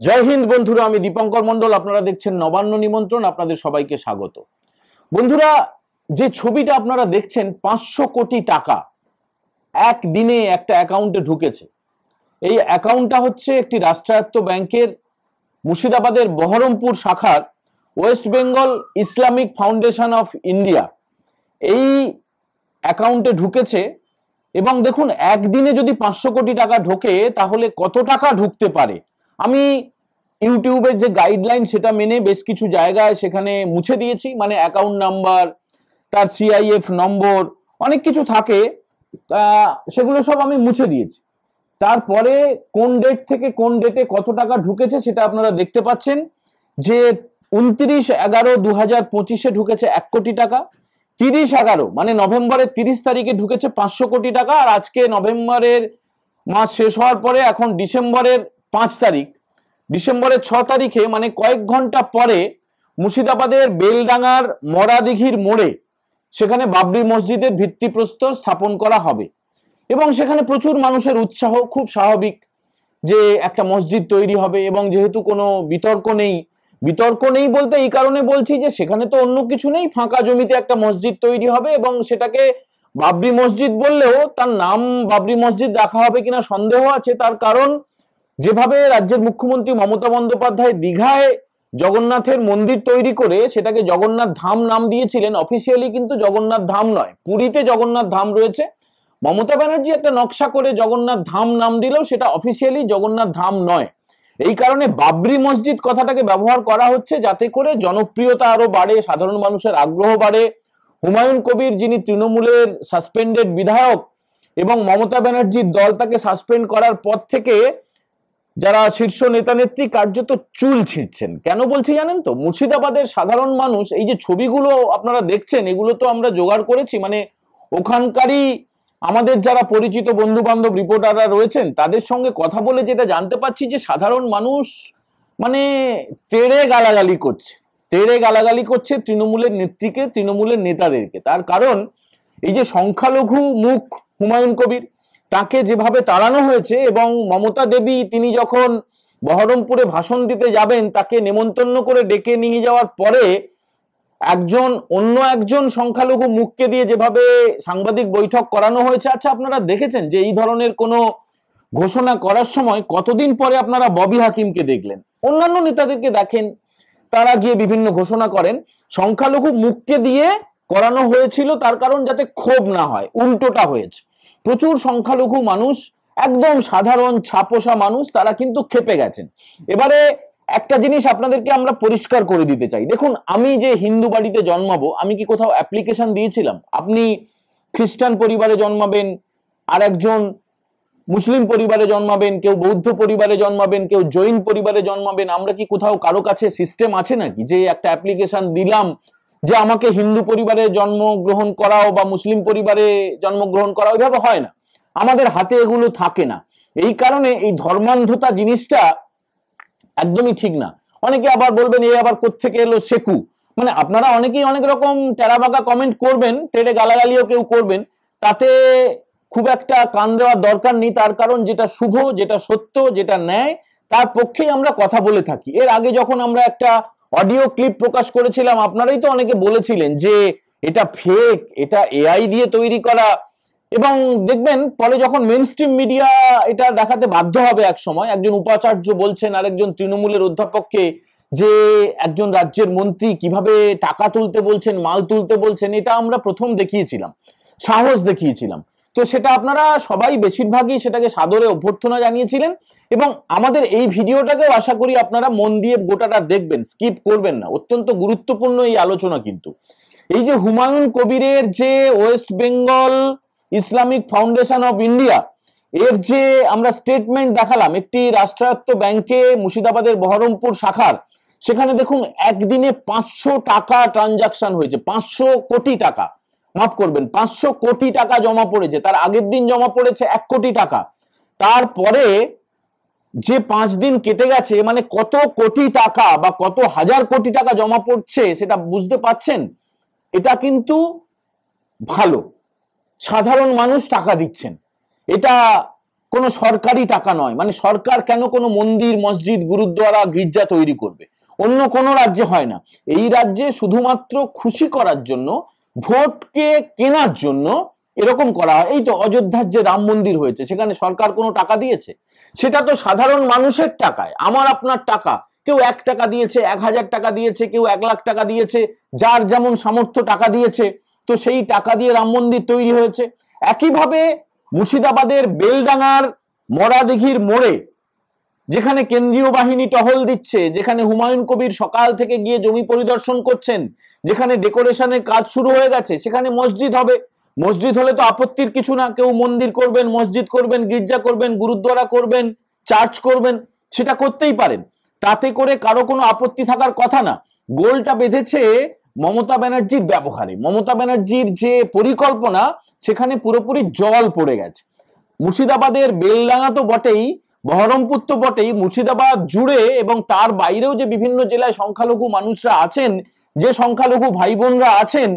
জয় হিন্দ বন্ধুরা, আমি দীপঙ্কর মন্ডল। আপনারা দেখছেন নবান্ন নিমন্ত্রণ। আপনাদের সবাইকে স্বাগত। বন্ধুরা, যে ছবিটা আপনারা দেখছেন, 500 কোটি টাকা একদিনে একটা অ্যাকাউন্টে ঢুকেছে। এই অ্যাকাউন্টটা হচ্ছে একটি রাষ্ট্রায়ত্ত ব্যাংকের মুর্শিদাবাদের বহরমপুর শাখার West Bengal Islamic foundation of India এই অ্যাকাউন্টে ঢুকেছে। এবং দেখুন, একদিনে যদি 500 কোটি টাকা ঢোকে তাহলে কত টাকা ঢুকতে পারে। আমি ইউটিউবের যে গাইডলাইন সেটা মেনে বেশ কিছু জায়গায় সেখানে মুছে দিয়েছি, মানে অ্যাকাউন্ট নাম্বার, তার সিআইএফ নম্বর, অনেক কিছু থাকে, সেগুলো সব আমি মুছে দিয়েছি। তারপরে কোন ডেট থেকে কোন ডেটে কত টাকা ঢুকেছে সেটা আপনারা দেখতে পাচ্ছেন যে 29/11/2025 ঢুকেছে 1 কোটি টাকা। 30/11 মানে নভেম্বরের 30 তারিখে ঢুকেছে 500 কোটি টাকা। আর আজকে নভেম্বরের মাস শেষ হওয়ার পরে এখন ডিসেম্বরের 5 তারিখ, ডিসেম্বরের 6 তারিখে মানে কয়েক ঘন্টা পরে মুর্শিদাবাদের বেলডাঙ্গার মরাদিঘির মোড়ে সেখানে বাবরি মসজিদের ভিত্তিপ্রস্তর স্থাপন করা হবে। এবং সেখানে প্রচুর মানুষের উৎসাহ, খুব স্বাভাবিক যে একটা মসজিদ তৈরি হবে। এবং যেহেতু কোনো বিতর্ক নেই, বিতর্ক নেই বলতে এই কারণে বলছি যে সেখানে তো অন্য কিছু নেই, ফাঁকা জমিতে একটা মসজিদ তৈরি হবে এবং সেটাকে বাবরি মসজিদ বললেও তার নাম বাবরি মসজিদ রাখা হবে কিনা সন্দেহ আছে। তার কারণ, যেভাবে রাজ্যের মুখ্যমন্ত্রী মমতা বন্দ্যোপাধ্যায় দীঘায় জগন্নাথের মন্দির তৈরি করে সেটাকে জগন্নাথ ধাম নাম দিয়েছিলেন, অফিসিয়ালি কিন্তু জগন্নাথ ধাম নয়, পুরীতে জগন্নাথ ধাম রয়েছে। মমতা ব্যানার্জি একটা নকশা করে জগন্নাথ ধাম নাম দিলেও সেটা অফিসিয়ালি জগন্নাথ ধাম নয়। এই কারণে বাবরি মসজিদ কথাটাকে ব্যবহার করা হচ্ছে যাতে করে জনপ্রিয়তা আরো বাড়ে, সাধারণ মানুষের আগ্রহ বাড়ে। হুমায়ুন কবির, যিনি তৃণমূলের সাসপেন্ডেড বিধায়ক, এবং মমতা ব্যানার্জির দল তাকে সাসপেন্ড করার পর থেকে যারা শীর্ষ নেতা নেত্রী কার্যত চুল ছিঁড়ছেন। কেন বলছি জানেন তো? মুর্শিদাবাদের সাধারণ মানুষ, এই যে ছবিগুলো আপনারা দেখছেন এগুলো তো আমরা জোগাড় করেছি, মানে ওখানকারই আমাদের যারা পরিচিত বন্ধু বান্ধব রিপোর্টাররা রয়েছেন তাদের সঙ্গে কথা বলে যেটা জানতে পারছি যে সাধারণ মানুষ মানে তেড়ে গালাগালি করছে, তেড়ে গালাগালি করছে তৃণমূলের নেত্রীকে, তৃণমূলের নেতাদেরকে। তার কারণ, এই যে সংখ্যালঘু মুখ হুমায়ুন কবির, তাকে যেভাবে তাড়ানো হয়েছে, এবং মমতা দেবী তিনি যখন বহরমপুরে ভাষণ দিতে যাবেন তাকে নেমন্তন্ন করে ডেকে নিয়ে যাওয়ার পরে অন্য একজন সংখ্যালঘু মুখকে দিয়ে যেভাবে সাংবাদিক বৈঠক করানো হয়েছে। আচ্ছা, আপনারা দেখেছেন যে এই ধরনের কোনো ঘোষণা করার সময় কতদিন পরে আপনারা ববি হাকিমকে দেখলেন? অন্যান্য নেতাদেরকে দেখেন, তারা গিয়ে বিভিন্ন ঘোষণা করেন, সংখ্যালঘু মুখকে দিয়ে করানো হয়েছিল তার কারণ যাতে ক্ষোভ না হয়। উল্টোটা হয়েছে, প্রচুর সংখ্যালঘু মানুষ, একদম সাধারণ ছাপোষা মানুষ, তারা কিন্তু ক্ষেপে গেছেন। এবারে একটা জিনিস আপনাদেরকে আমরা পরিষ্কার করে দিতে চাই। দেখুন, আমি যে হিন্দু বাড়িতে জন্মাবো, আমি কি কোথাও অ্যাপ্লিকেশন দিয়েছিলাম? আপনি খ্রিস্টান পরিবারে জন্মাবেন, আর একজন মুসলিম পরিবারে জন্মাবেন, কেউ বৌদ্ধ পরিবারে জন্মাবেন, কেউ জৈন পরিবারে জন্মাবেন, আমরা কি কোথাও কারো কাছে সিস্টেম আছে নাকি যে একটা অ্যাপ্লিকেশন দিলাম যে আমাকে হিন্দু পরিবারে জন্মগ্রহণ করাও বা মুসলিম পরিবারে জন্মগ্রহণ করাও? এভাবে হয় না, আমাদের হাতে এগুলো থাকে না। এই কারণে এই ধর্মান্ধতা জিনিসটা একদমই ঠিক না। অনেকে আবার বলবেন এ আবার কোত্থেকে এলো সেকু, মানে আপনারা অনেকেই অনেক রকম টেরাবাঁকা কমেন্ট করবেন, তেড়ে গালাগালিও কেউ করবেন, তাতে খুব একটা কান দেওয়ার দরকার নেই। তার কারণ যেটা শুভ, যেটা সত্য, যেটা ন্যায়, তার পক্ষেই আমরা কথা বলে থাকি। এর আগে যখন আমরা একটা অডিও ক্লিপ প্রকাশ করেছিলাম, আপনারাই তো অনেকে বলেছিলেন যে এটা ফেক, এটা এআই দিয়ে তৈরি করা। এবং দেখবেন পরে যখন মেইন স্ট্রিম মিডিয়া এটা দেখাতে বাধ্য হবে, এক সময় একজন উপাচার্য বলছেন আরেকজন তৃণমূলের অধ্যাপককে যে একজন রাজ্যের মন্ত্রী কিভাবে টাকা তুলতে বলছেন, মাল তুলতে বলছেন, এটা আমরা প্রথম দেখিয়েছিলাম, সাহস দেখিয়েছিলাম। তো সেটা আপনারা সবাই বেশিরভাগই সেটাকে সাদরে অভ্যর্থনা জানিয়েছিলেন। এবং আমাদের এই ভিডিওটাকেও আশা করি আপনারা মন দিয়ে গোটাটা দেখবেন, স্কিপ করবেন না। অত্যন্ত গুরুত্বপূর্ণ এই আলোচনা কিন্তু। এই যে হুমায়ুন কবিরের যে West Bengal Islamic foundation of India, এর যে আমরা স্টেটমেন্ট দেখালাম একটি রাষ্ট্রায়ত্ত ব্যাংকে মুর্শিদাবাদের বহরমপুর শাখার, সেখানে দেখুন একদিনে 500 টাকা ট্রানজাকশন হয়েছে, 500 কোটি টাকা, মাফ করবেন 500 কোটি টাকা জমা পড়েছে। তার আগের দিন জমা পড়েছে 1 কোটি টাকা। তারপরে যে 5 দিন কেটে গেছে, মানে কত কোটি টাকা বা কত হাজার কোটি টাকা জমা পড়ছে সেটা বুঝতে পাচ্ছেন। এটা কিন্তু ভালো, সাধারণ মানুষ টাকা দিচ্ছেন, এটা কোনো সরকারি টাকা নয়। মানে সরকার কেন কোনো মন্দির, মসজিদ, গুরুদ্বারা, গির্জা তৈরি করবে? অন্য কোনো রাজ্যে হয় না। এই রাজ্যে শুধুমাত্র খুশি করার জন্য, ভোটকে কেনার জন্য এরকম করা হয়। এই তো অযোধ্যার যে রাম মন্দির হয়েছে, সেখানে সরকার কোনো টাকা দিয়েছে? সেটা তো সাধারণ মানুষের টাকায়, আমার আপনার টাকা। কেউ 1 টাকা দিয়েছে, 1000 টাকা দিয়েছে, কেউ 1 লাখ টাকা দিয়েছে, যার যেমন সামর্থ্য টাকা দিয়েছে। তো সেই টাকা দিয়ে রাম মন্দির তৈরি হয়েছে। একইভাবে মুর্শিদাবাদের বেলডাঙ্গার মরাদিঘির মোড়ে, যেখানে কেন্দ্রীয় বাহিনী টহল দিচ্ছে, যেখানে হুমায়ুন কবির সকাল থেকে গিয়ে জমি পরিদর্শন করছেন, যেখানে ডেকোরেশনের কাজ শুরু হয়ে গেছে, সেখানে মসজিদ হবে। মসজিদ হলে তো আপত্তির কিছু না। কেউ মন্দির করবেন, মসজিদ করবেন, গির্জা করবেন, গুরুদ্বারা করবেন, চার্চ করবেন, সেটা করতেই পারেন। তাতে করে কারো কোনো আপত্তি থাকার কথা না। গোলটা বেঁধেছে মমতা ব্যানার্জির ব্যবহারে। মমতা ব্যানার্জির যে পরিকল্পনা, সেখানে পুরোপুরি জল পড়ে গেছে। মুর্শিদাবাদের বেলডাঙ্গা তো বটেই, বহরমপুর তো বটেই, মুর্শিদাবাদ জুড়ে এবং তার বাইরেও যে বিভিন্ন জেলায় সংখ্যালঘু মানুষরা আছেন, যে সংখ্যালঘু ভাই বোনরা আছেন,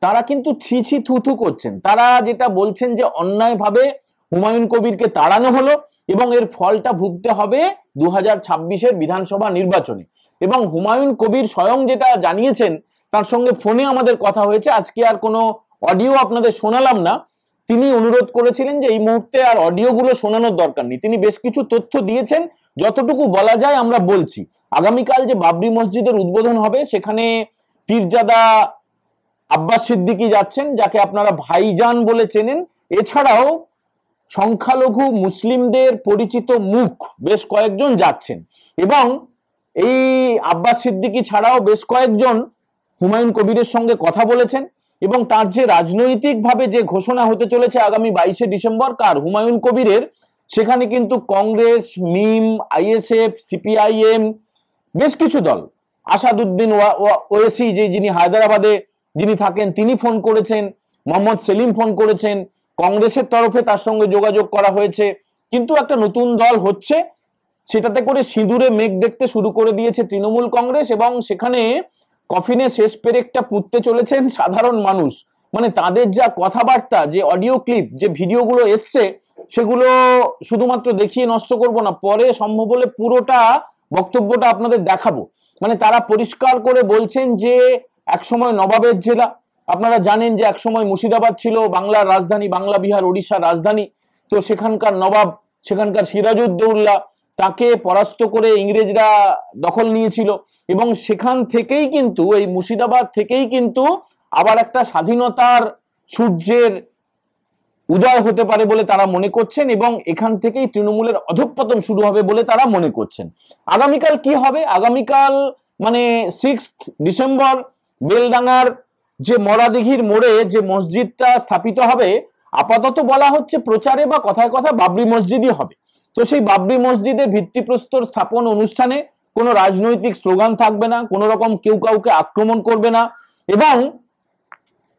তারা কিন্তু ছি ছি থু থু করছেন। তারা যেটা বলছেন যে অন্যায়ভাবে হুমায়ুন কবিরকে তাড়ানো হলো এবং এর ফলটা ভুগতে হবে 2026-এর বিধানসভা নির্বাচনে। এবং হুমায়ুন কবির স্বয়ং যেটা জানিয়েছেন, তার সঙ্গে ফোনে আমাদের কথা হয়েছে, আজকে আর কোনো অডিও আপনাদের শোনালাম না। তিনি অনুরোধ করেছিলেন যে এই মুহূর্তে আর অডিওগুলো শোনানোর দরকার নেই। তিনি বেশ কিছু তথ্য দিয়েছেন, যতটুকু বলা যায় আমরা বলছি। আগামীকাল যে বাবরি মসজিদের উদ্বোধন হবে, সেখানে পীরজাদা আব্বাস সিদ্দিকী যাচ্ছেন, যাকে আপনারা ভাইজান বলে চেনেন। এছাড়াও সংখ্যালঘু মুসলিমদের পরিচিত মুখ বেশ কয়েকজন যাচ্ছেন। এবং এই আব্বাস সিদ্দিকী ছাড়াও বেশ কয়েকজন হুমায়ুন কবিরের সঙ্গে কথা বলেছেন। এবং তার যে রাজনৈতিকভাবে যে ঘোষণা হতে চলেছে আগামী 22শে ডিসেম্বর, কার? হুমায়ুন কবিরের। সেখানে কিন্তু কংগ্রেস, মিম, আইএসএফ, সিপিআইএম, বেশ কিছু দল, আসাদুদ্দিন ওয়েসি, যিনি হায়দ্রাবাদে যিনি থাকেন, তিনি ফোন করেছেন, মোহাম্মদ সেলিম ফোন করেছেন, কংগ্রেসের তরফে তার সঙ্গে যোগাযোগ করা হয়েছে। কিন্তু একটা নতুন দল হচ্ছে, সেটাতে করে সিঁদুরে মেঘ দেখতে শুরু করে দিয়েছে তৃণমূল কংগ্রেস। এবং সেখানে কফিনে শেষ পেরেকটা পুঁততে চলেছেন সাধারণ মানুষ। মানে তাদের যা কথাবার্তা, যে অডিও ক্লিপ, যে ভিডিওগুলো এসছে, সেগুলো শুধুমাত্র দেখিয়ে নষ্ট করব না, পরে সম্ভব হলে পুরোটা বক্তব্যটা আপনাদের দেখাবো। মানে তারা পরিষ্কার করে বলছেন যে একসময় নবাবের জেলা, আপনারা জানেন যে একসময় মুর্শিদাবাদ ছিল বাংলার রাজধানী, বাংলা বিহার ওড়িশার রাজধানী। তো সেখানকার নবাব, সেখানকার সিরাজউদ্দৌলা, তাকে পরাস্ত করে ইংরেজরা দখল নিয়েছিল। এবং সেখান থেকেই কিন্তু, এই মুর্শিদাবাদ থেকেই কিন্তু আবার একটা স্বাধীনতার সূর্যের উদয় হতে পারে বলে তারা মনে করছেন। এবং এখান থেকেই তৃণমূলের অধঃপতন শুরু হবে বলে তারা মনে করছেন। আগামীকাল কি হবে? আগামীকাল মানে 6 ডিসেম্বর বেলডাঙ্গার যে মরাদিঘির মোড়ে যে মসজিদটা স্থাপিত হবে, আপাতত বলা হচ্ছে প্রচারে বা কথায় কথা বাবরি মসজিদই হবে। তো সেই বাবরি মসজিদে ভিত্তিপ্রস্তর স্থাপন অনুষ্ঠানে কোনো রাজনৈতিক স্লোগান থাকবে না, কোনো রকম কেউ কাউকে আক্রমণ করবে না। এবং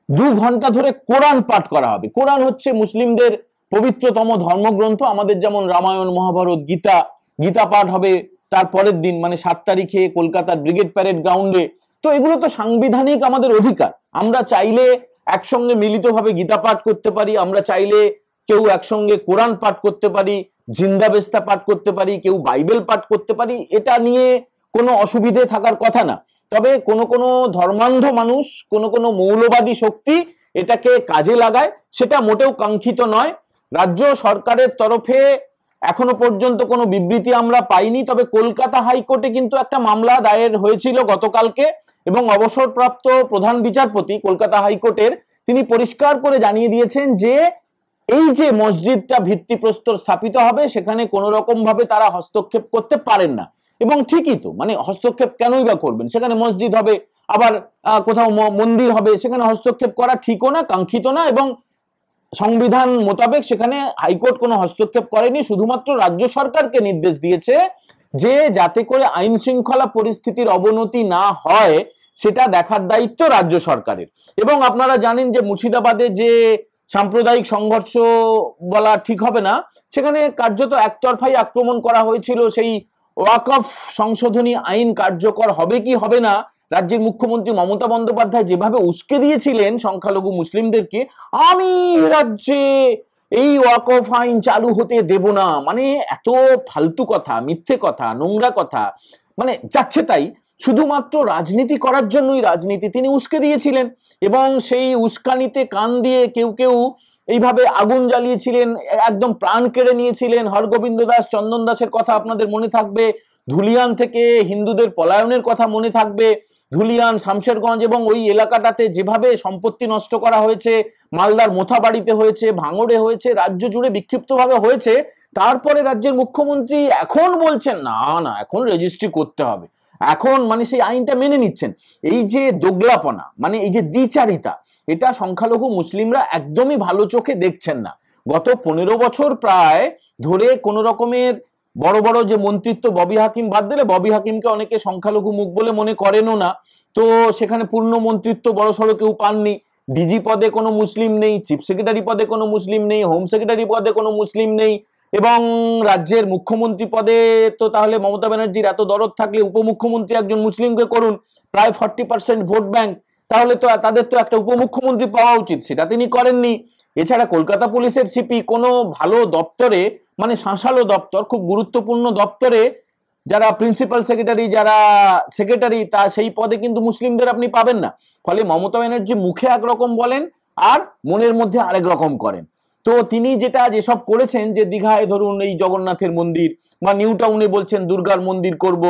2 ঘন্টা ধরে কোরআন পাঠ করা হবে। কোরআন হচ্ছে মুসলিমদের পবিত্রতম ধর্মগ্রন্থ। আমাদের যেমন রামায়ণ, মহাভারত, গীতা, গীতা পাঠ হবে তার পরের দিন, মানে 7 তারিখে কলকাতার ব্রিগেড প্যারেড গ্রাউন্ডে। তো এগুলো তো সাংবিধানিক আমাদের অধিকার। আমরা চাইলে একসঙ্গে মিলিতভাবে গীতা পাঠ করতে পারি, আমরা চাইলে কেউ একসঙ্গে কোরআন পাঠ করতে পারি, জিন্দাবেস্তা পাঠ করতে পারি, কেউ বাইবেল পাঠ করতে পারি। এটা নিয়ে কোনো অসুবিধে থাকার কথা না। তবে কোনো কোনো ধর্মান্ধ মানুষ, কোনো কোনো মৌলবাদী শক্তি এটাকে কাজে লাগায়, সেটা মোটেও কাঙ্ক্ষিত নয়। রাজ্য সরকারের তরফে এখনো পর্যন্ত কোনো বিবৃতি আমরা পাইনি। তবে কলকাতা হাইকোর্টে কিন্তু একটা মামলা দায়ের হয়েছিল গতকালকে, এবং অবসরপ্রাপ্ত প্রধান বিচারপতি কলকাতা হাইকোর্টের, তিনি পরিষ্কার করে জানিয়ে দিয়েছেন যে এই যে মসজিদটা ভিত্তিপ্রস্তর স্থাপিত হবে, সেখানে কোনো রকম ভাবে তারা হস্তক্ষেপ করতে পারেন না। এবং ঠিকই তো, মানে হস্তক্ষেপ কেনই বা করবেন? সেখানে মসজিদ হবে, আবার কোথাও মন্দির হবে, সেখানে হস্তক্ষেপ করা ঠিকও না, কাঙ্ক্ষিত না। এবং সংবিধান মোতাবেক সেখানে হাইকোর্ট কোনো হস্তক্ষেপ করেনি, শুধুমাত্র রাজ্য সরকারকে নির্দেশ দিয়েছে যে যাতে করে আইন শৃঙ্খলা পরিস্থিতির অবনতি না হয়, সেটা দেখার দায়িত্ব রাজ্য সরকারের। এবং আপনারা জানেন যে মুর্শিদাবাদে যে সাম্প্রদায়িক সংঘর্ষ বলা ঠিক হবে না, সেখানে কার্যত একতরফাই আক্রমণ করা হয়েছিল। সেই ওয়াকফ সংশোধনী আইন কার্যকর হবে কি হবে না, রাজ্যের মুখ্যমন্ত্রী মমতা বন্দ্যোপাধ্যায় যেভাবে উস্কে দিয়েছিলেন সংখ্যালঘু মুসলিমদেরকে, আমি রাজ্যে এই ওয়াকফ আইন চালু হতে দেব না, মানে এত ফালতু কথা, মিথ্যে কথা, নোংরা কথা, মানে যাচ্ছে তাই, শুধুমাত্র রাজনীতি করার জন্যই রাজনীতি তিনি উস্কে দিয়েছিলেন। এবং সেই উস্কানিতে কান দিয়ে কেউ কেউ এইভাবে আগুন জ্বালিয়েছিলেন, একদম প্রাণ কেড়ে নিয়েছিলেন। হরগোবিন্দ দাস, চন্দন দাসের কথা আপনাদের মনে থাকবে, ধুলিয়ান থেকে হিন্দুদের পলায়নের কথা মনে থাকবে, ধুলিয়ান, শামশেরগঞ্জ এবং ওই এলাকাটাতে যেভাবে সম্পত্তি নষ্ট করা হয়েছে, মালদার মোথাবাড়িতে হয়েছে, ভাঙড়ে হয়েছে, রাজ্য জুড়ে বিক্ষিপ্তভাবে হয়েছে। তারপরে রাজ্যের মুখ্যমন্ত্রী এখন বলছেন না না এখন রেজিস্ট্রি করতে হবে, এখন মানে সেই আইনটা মেনে নিচ্ছেন। এই যে দোগলাপনা, মানে এই যে দ্বিচারিতা, এটা সংখ্যালঘু মুসলিমরা একদমই ভালো চোখে দেখছেন না। গত 15 বছর প্রায় ধরে কোন রকমের বড় বড় যে মন্ত্রিত্ব, ববি হাকিম বাদ দিলে, ববি হাকিমকে অনেকে সংখ্যালঘু মুখ বলে মনে করেনও না, তো সেখানে পূর্ণ মন্ত্রিত্ব বড় সড়ো কেউ পাননি। ডিজি পদে কোনো মুসলিম নেই, চিফ সেক্রেটারি পদে কোনো মুসলিম নেই, হোম সেক্রেটারি পদে কোনো মুসলিম নেই, এবং রাজ্যের মুখ্যমন্ত্রী পদে তো তাহলে মমতা ব্যানার্জির এত দরদ থাকলে উপমুখ্যমন্ত্রী একজন মুসলিমকে করুন, প্রায় 40% ভোট ব্যাংক, তাহলে তো তাদের তো একটা উপমুখ্যমন্ত্রী পাওয়া উচিত, সেটা তিনি করেননি। এছাড়া কলকাতা পুলিশের সিপি কোনো ভালো দপ্তরে, মানে শাঁসালো দপ্তর, খুব গুরুত্বপূর্ণ দপ্তরে যারা প্রিন্সিপাল সেক্রেটারি, যারা সেক্রেটারি, তা সেই পদে কিন্তু মুসলিমদের আপনি পাবেন না। ফলে মমতা ব্যানার্জি মুখে একরকম বলেন আর মনের মধ্যে আরেক রকম করেন। তো তিনি যেসব করেছেন, যে দীঘায় ধরুন এই জগন্নাথের মন্দির, বা নিউ টাউনে বলছেন দুর্গার মন্দির করব,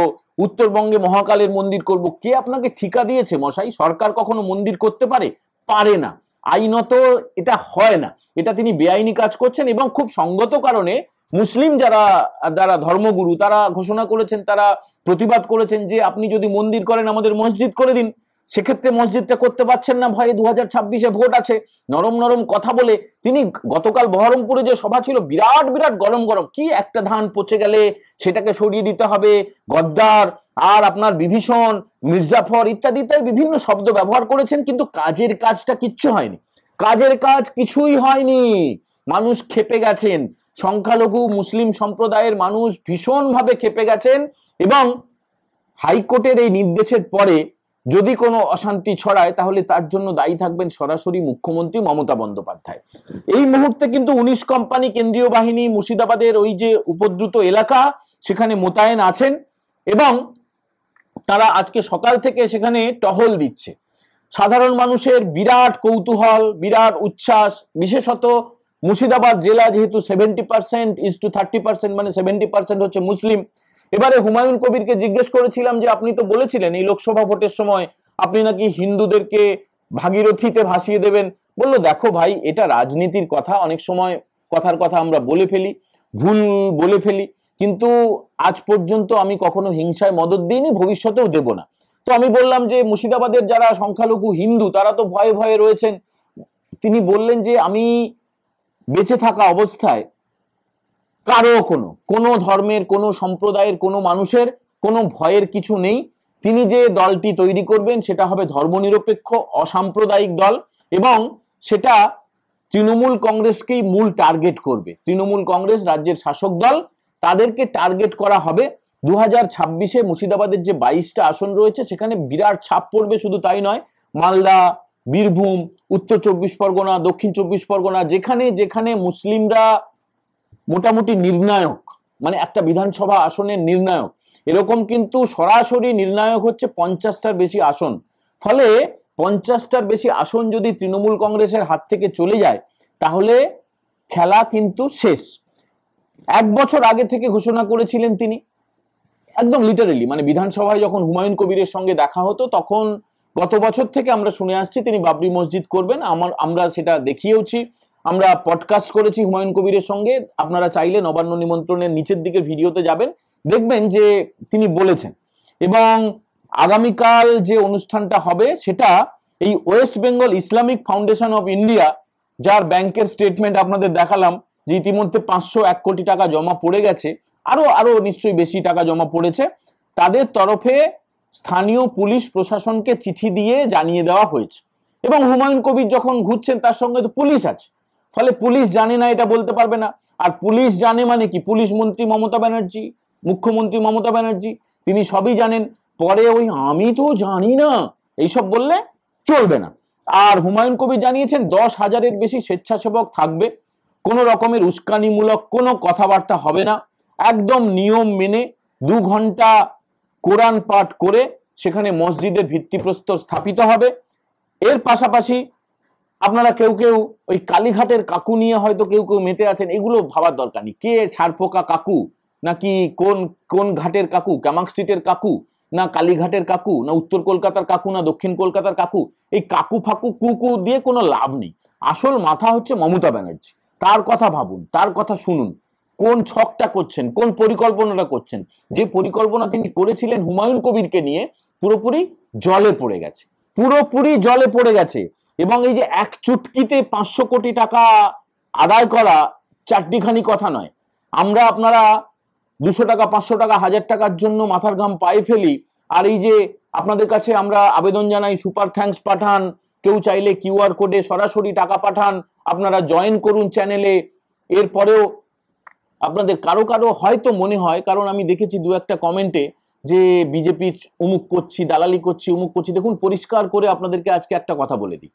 উত্তরবঙ্গে মহাকালের মন্দির করব, কে আপনাকে ঠিকা দিয়েছে মশাই? সরকার কখনো মন্দির করতে পারে? পারে না, আইনত এটা হয় না, এটা তিনি বেআইনি কাজ করছেন। এবং খুব সঙ্গত কারণে মুসলিম যারা ধর্মগুরু, তারা ঘোষণা করেছেন, তারা প্রতিবাদ করেছেন যে আপনি যদি মন্দির করেন আমাদের মসজিদ করে দিন। সেক্ষেত্রে মসজিদটা করতে পারছেন না ভয়ে, 2026-এ ভোট আছে, নরম নরম কথা বলে তিনি গতকাল বহরমপুরে যে সভা ছিল, বিরাট বিরাট গরম গরম, কি একটা ধান পচে গেলে সেটাকে সরিয়ে দিতে হবে, গদ্দার আর আপনার বিভীষণ, মির্জাফর ইত্যাদি ইত্যাদি বিভিন্ন শব্দ ব্যবহার করেছেন, কিন্তু কাজের কাজটা কিচ্ছু হয়নি, কাজের কাজ কিছুই হয়নি। মানুষ ক্ষেপে গেছেন, সংখ্যালঘু মুসলিম সম্প্রদায়ের মানুষ ভীষণভাবে ক্ষেপে গেছেন। এবং হাইকোর্টের এই নির্দেশের পরে যদি কোনো অশান্তি ছড়ায় তাহলে তার জন্য দায়ী থাকবেন সরাসরি মুখ্যমন্ত্রী মমতা বন্দ্যোপাধ্যায়। এই মুহূর্তে কিন্তু 19 কোম্পানি কেন্দ্রীয় বাহিনী মুর্শিদাবাদের ওই যে উপদ্রুত এলাকা সেখানে মোতায়েন আছেন, এবং তারা আজকে সকাল থেকে সেখানে টহল দিচ্ছে। সাধারণ মানুষের বিরাট কৌতূহল, বিরাট উচ্ছ্বাস, বিশেষত মুর্শিদাবাদ জেলা যেহেতু 70% মানে 70% হচ্ছে মুসলিম। এবারে হুমায়ুন কবিরকে জিজ্ঞেস করেছিলাম যে আপনি তো বলেছিলেন এই লোকসভা ভোটের সময় আপনি নাকি হিন্দুদেরকে ভাগীরথীতে ভাসিয়ে দেবেন। বললো দেখো ভাই, এটা রাজনীতির কথা, অনেক সময় কথার কথা আমরা বলে ফেলি, ভুল বলে ফেলি, কিন্তু আজ পর্যন্ত আমি কখনো হিংসায় মদদ দিইনি, ভবিষ্যতেও দেব না। তো আমি বললাম যে মুর্শিদাবাদের যারা সংখ্যালঘু হিন্দু তারা তো ভয়ে ভয়ে রয়েছেন। তিনি বললেন যে আমি বেঁচে থাকা অবস্থায় কারো কোনো ধর্মের, কোনো সম্প্রদায়ের, কোনো মানুষের কোনো ভয়ের কিছু নেই। তিনি যে দলটি তৈরি করবেন সেটা হবে ধর্মনিরপেক্ষ অসাম্প্রদায়িক দল, এবং সেটা তৃণমূল কংগ্রেসকেই মূল টার্গেট করবে। তৃণমূল কংগ্রেস রাজ্যের শাসক দল, তাদেরকে টার্গেট করা হবে। 2026-এ মুর্শিদাবাদের যে 22টা আসন রয়েছে সেখানে বিরাট ছাপ পড়বে। শুধু তাই নয়, মালদা, বীরভূম, উত্তর 24 পরগনা, দক্ষিণ 24 পরগনা, যেখানে যেখানে মুসলিমরা মোটামুটি নির্ণায়ক, মানে একটা বিধানসভা আসনের নির্ণায়ক, এরকম কিন্তু সরাসরি নির্ণায়ক হচ্ছে 50টার বেশি আসন। ফলে 50টার বেশি আসন যদি তৃণমূল কংগ্রেসের হাত থেকে চলে যায় তাহলে খেলা কিন্তু শেষ। 1 বছর আগে থেকে ঘোষণা করেছিলেন তিনি, একদম লিটারেলি, মানে বিধানসভায় যখন হুমায়ুন কবিরের সঙ্গে দেখা হতো তখন গত বছর থেকে আমরা শুনে আসছি তিনি বাবরি মসজিদ করবেন। আমরা সেটা দেখিয়েওছি, আমরা পডকাস্ট করেছি হুমায়ুন কবিরের সঙ্গে। আপনারা চাইলে নবান্ন নিমন্ত্রণের নিচের দিকের ভিডিওতে যাবেন, দেখবেন যে তিনি বলেছেন। এবং আগামীকাল যে অনুষ্ঠানটা হবে সেটা এই West Bengal Islamic foundation of India, যার ব্যাংকের স্টেটমেন্ট আপনাদের দেখালাম যে ইতিমধ্যে 501 কোটি টাকা জমা পড়ে গেছে, আরো নিশ্চয়ই বেশি টাকা জমা পড়েছে, তাদের তরফে স্থানীয় পুলিশ প্রশাসনকে চিঠি দিয়ে জানিয়ে দেওয়া হয়েছে। এবং হুমায়ুন কবির যখন ঘুরছেন তার সঙ্গে তো পুলিশ আছে, ফলে পুলিশ জানে না এটা বলতে পারবে না। আর পুলিশ জানে মানে কি, পুলিশ মন্ত্রী মমতা ব্যানার্জি, মুখ্যমন্ত্রী মমতা ব্যানার্জি, তিনি সবই জানেন। পরে ওই আমি তো জানি না এইসব বললে চলবে না। আর হুমায়ুন কবির জানিয়েছেন 10,000-এর বেশি স্বেচ্ছাসেবক থাকবে। কোনো রকমের উস্কানিমূলক কোনো কথাবার্তা হবে না, একদম নিয়ম মেনে 2 ঘন্টা কোরআন পাঠ করে সেখানে মসজিদের ভিত্তিপ্রস্তর স্থাপিত হবে। এর পাশাপাশি আপনারা কেউ কেউ ওই কালীঘাটের কাকু নিয়ে হয়তো কেউ কেউ মেতে আছেন, এগুলো ভাবার দরকার নেই। কে ছারপোকা কাকু, নাকি কোন কোন ঘাটের কাকু, ক্যামাক স্ট্রিটের কাকু, না কালীঘাটের কাকু, না উত্তর কলকাতার কাকু, না দক্ষিণ কলকাতার কাকু, এই কাকু ফাকু কুকু দিয়ে কোনো লাভ নেই। আসল মাথা হচ্ছে মমতা ব্যানার্জি। তার কথা ভাবুন, তার কথা শুনুন, কোন ছকটা করছেন, কোন পরিকল্পনাটা করছেন। যে পরিকল্পনা তিনি করেছিলেন হুমায়ুন কবিরকে নিয়ে, পুরোপুরি জলে পড়ে গেছে, পুরোপুরি জলে পড়ে গেছে। এবং এই যে এক চুটকিতে 500 কোটি টাকা আদায় করা চারটিখানি কথা নয়। আমরা আপনারা 200 টাকা, 500 টাকা, 1000 টাকার জন্য মাথার ঘাম পায়ে ফেলি, আর এই যে আপনাদের কাছে আমরা আবেদন জানাই সুপার থ্যাঙ্কস পাঠান, কেউ চাইলে কিউআর কোডে সরাসরি টাকা পাঠান, আপনারা জয়েন করুন চ্যানেলে। এরপরেও আপনাদের কারো কারো হয়তো মনে হয়, কারণ আমি দেখেছি 2-1টা কমেন্টে যে বিজেপি উমুক করছি, দালালি করছি, উমুক করছি। দেখুন, পরিষ্কার করে আপনাদেরকে আজকে একটা কথা বলে দিই,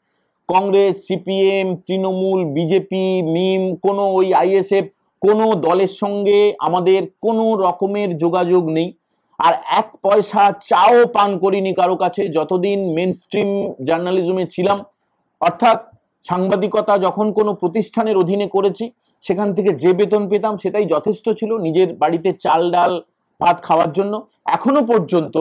কংগ্রেস, সিপিএম, তৃণমূল, বিজেপি, মিম, কোনো ওই আইএসএফ, কোনো দলের সঙ্গে আমাদের কোনো রকমের যোগাযোগ নেই। আর 1 পয়সা চাও পান করিনি কারো কাছে যতদিন মেন স্ট্রিম জার্নালিজমে ছিলাম। অর্থাৎ সাংবাদিকতা যখন কোনো প্রতিষ্ঠানের অধীনে করেছি, সেখান থেকে যে বেতন পেতাম সেটাই যথেষ্ট ছিল নিজের বাড়িতে চাল ডাল ভাত খাওয়ার জন্য। এখনো পর্যন্ত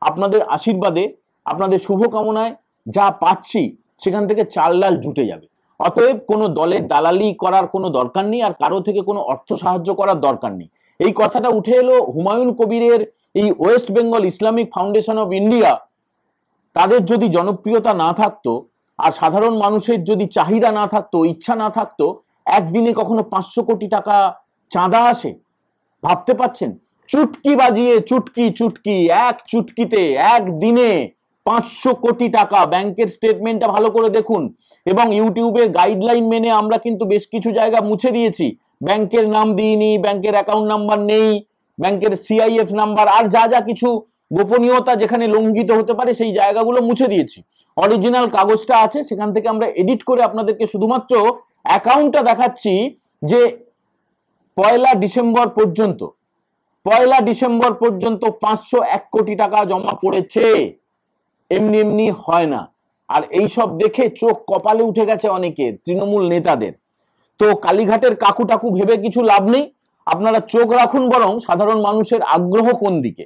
আপনাদের আশীর্বাদে, আপনাদের শুভকামনায় যা পাচ্ছি সেখান থেকে চাল ডাল জুটে যাবে। অতএব কোনো দলের দালালি করার কোনো দরকার নেই, আর কারো থেকে কোনো অর্থ সাহায্য করার দরকার নেই। এই কথাটা উঠে এলো হুমায়ুন কবিরের এই West Bengal Islamic foundation of India, তাদের যদি জনপ্রিয়তা না থাকতো, আর সাধারণ মানুষের যদি চাহিদা না থাকতো, ইচ্ছা না থাকতো, একদিনে কখনো 500 কোটি টাকা চাঁদা আসে? ভাবতে পাচ্ছেন? চুটকি বাজিয়ে, চুটকি চুটকি, এক চুটকিতে একদিনে 500 কোটি টাকা। ব্যাংকের স্টেটমেন্টটা ভালো করে দেখুন, এবং ইউটিউবের গাইডলাইন মেনে আমরা কিন্তু বেশ কিছু জায়গা মুছে দিয়েছি। ব্যাংকের নাম দিইনি, ব্যাংকের অ্যাকাউন্ট নাম্বার নেই, ব্যাংকের সিআইএফ নাম্বার, আর যা যা কিছু গোপনীয়তা যেখানে লঙ্ঘিত হতে পারে সেই জায়গাগুলো মুছে দিয়েছি। অরিজিনাল কাগজটা আছে, সেখান থেকে আমরা এডিট করে আপনাদেরকে শুধুমাত্র অ্যাকাউন্টটা দেখাচ্ছি যে 1 ডিসেম্বর পর্যন্ত 501 কোটি টাকা জমা পড়েছে। এমনি এমনি হয় না। আর এই সব দেখে চোখ কপালে উঠে গেছে অনেকের, তৃণমূল নেতাদের। তো কালীঘাটের কাকু টাকু ভেবে কিছু লাভ নেই, আপনারা চোখ রাখুন বরং সাধারণ মানুষের আগ্রহ কোন দিকে।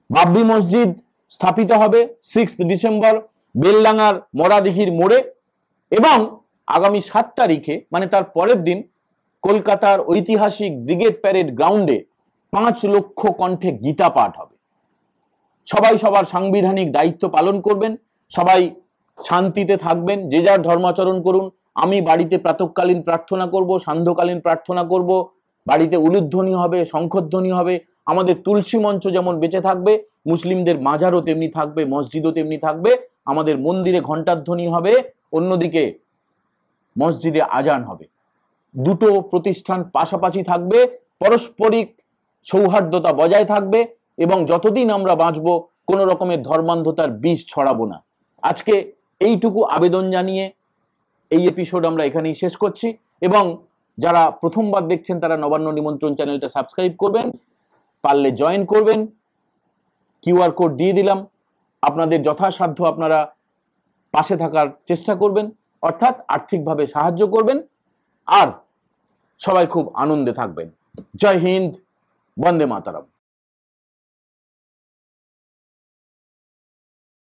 বাবরি মসজিদ স্থাপিত হবে 6 ডিসেম্বর বেলডাঙ্গার মরাদিঘির মোড়ে, এবং আগামী 7 তারিখে মানে তার পরের দিন কলকাতার ঐতিহাসিক ব্রিগেড প্যারেড গ্রাউন্ডে 5 লক্ষ কণ্ঠে গীতা পাঠ হবে। সবাই সবার সাংবিধানিক দায়িত্ব পালন করবেন, সবাই শান্তিতে থাকবেন, যে যার ধর্মাচরণ করুন। আমি বাড়িতে প্রাতঃকালীন প্রার্থনা করব, সান্ধ্যকালীন প্রার্থনা করব, বাড়িতে উলুধ্বনি হবে, শঙ্খধ্বনি হবে। আমাদের তুলসী মঞ্চ যেমন বেঁচে থাকবে, মুসলিমদের মাজারও তেমনি থাকবে, মসজিদও তেমনি থাকবে। আমাদের মন্দিরে ঘণ্টার ধ্বনি হবে, অন্যদিকে মসজিদে আজান হবে। দুটো প্রতিষ্ঠান পাশাপাশি থাকবে, পারস্পরিক সৌহার্দ্যতা বজায় থাকবে, এবং যতদিন আমরা বাঁচব কোনো রকমের ধর্মান্ধতার বিষ ছড়াবো না। আজকে এইটুকু আবেদন জানিয়ে এই এপিসোড আমরা এখানেই শেষ করছি, এবং যারা প্রথমবার দেখছেন তারা নবান্ন নিমন্ত্রণ চ্যানেলটা সাবস্ক্রাইব করবেন, পারলে জয়েন করবেন। কিউআর কোড দিয়ে দিলাম, আপনাদের যথাসাধ্য আপনারা পাশে থাকার চেষ্টা করবেন, অর্থাৎ আর্থিকভাবে সাহায্য করবেন, আর সবাই খুব আনন্দে থাকবেন। জয় হিন্দ, বন্দে মাতরম।